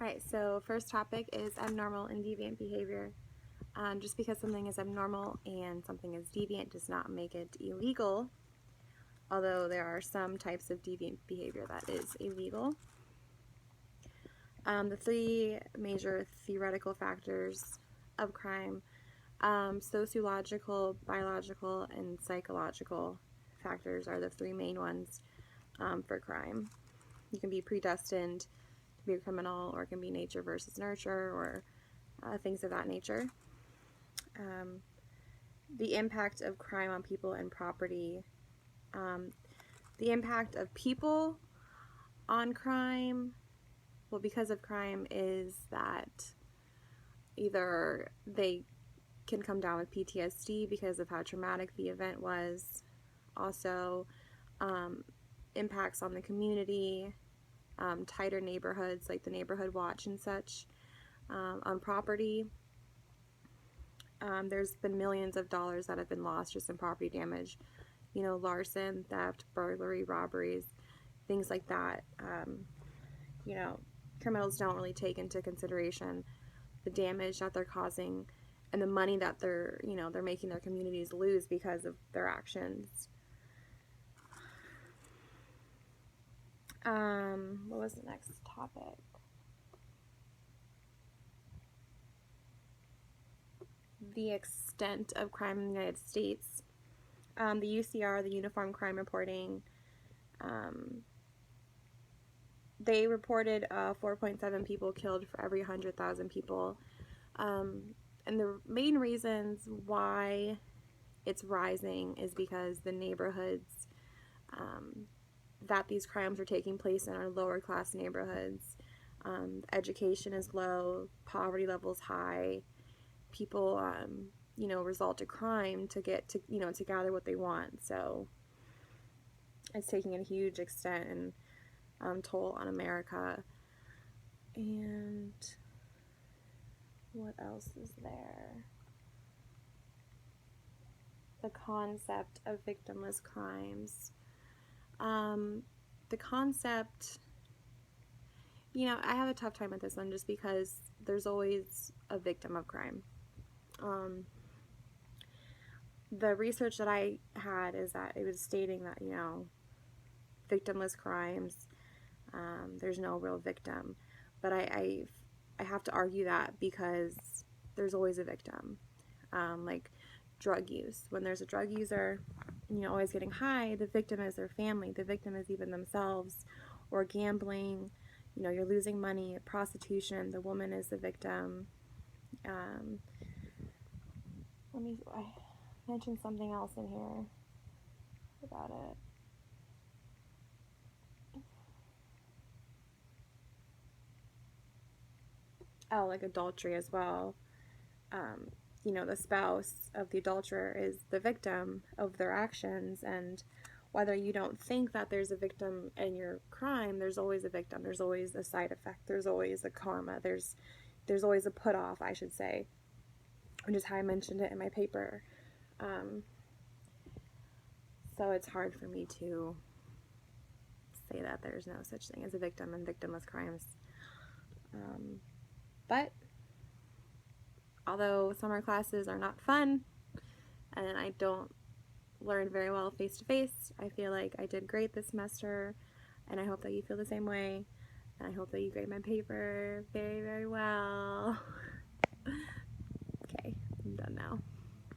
Alright, so first topic is abnormal and deviant behavior. Just because something is abnormal and something is deviant does not make it illegal, although there are some types of deviant behavior that is illegal. The three major theoretical factors of crime, sociological, biological, and psychological factors are the three main ones for crime. You can be predestined to be a criminal, or it can be nature versus nurture, or things of that nature. The impact of crime on people and property. The impact of people on crime, well, because of crime, is that either they can come down with PTSD because of how traumatic the event was. Also, impacts on the community, tighter neighborhoods like the neighborhood watch and such. On property, there's been millions of dollars that have been lost just in property damage. You know, larceny, theft, burglary, robberies, things like that. You know, criminals don't really take into consideration the damage that they're causing and the money that they're making their communities lose because of their actions. What was the next topic? The extent of crime in the United States. The UCR, the Uniform Crime Reporting, they reported 4.7 people killed for every 100,000 people. And the main reasons why it's rising is because the neighborhoods that these crimes are taking place in are lower class neighborhoods. Education is low, poverty levels high. People, resort to crime to get to gather what they want. So it's taking a huge extent and toll on America. And what else is there? The concept of victimless crimes. The concept, I have a tough time with this one just because there's always a victim of crime. The research that I had is that it was stating that, victimless crimes, there's no real victim. But I have to argue that because there's always a victim. Like drug use. When there's a drug user, always getting high, the victim is their family. The victim is even themselves. Or gambling, you're losing money. Prostitution, the woman is the victim. I mentioned something else in here about it. Oh, like adultery as well. The spouse of the adulterer is the victim of their actions, and whether you don't think that there's a victim in your crime, there's always a victim. There's always a side effect. There's always a karma. There's always a put off, I should say, which is how I mentioned it in my paper. So it's hard for me to say that there's no such thing as a victim in victimless crimes. But although summer classes are not fun and I don't learn very well face to face, I feel like I did great this semester, and I hope that you feel the same way, and I hope that you grade my paper very, very well. Okay, I'm done now.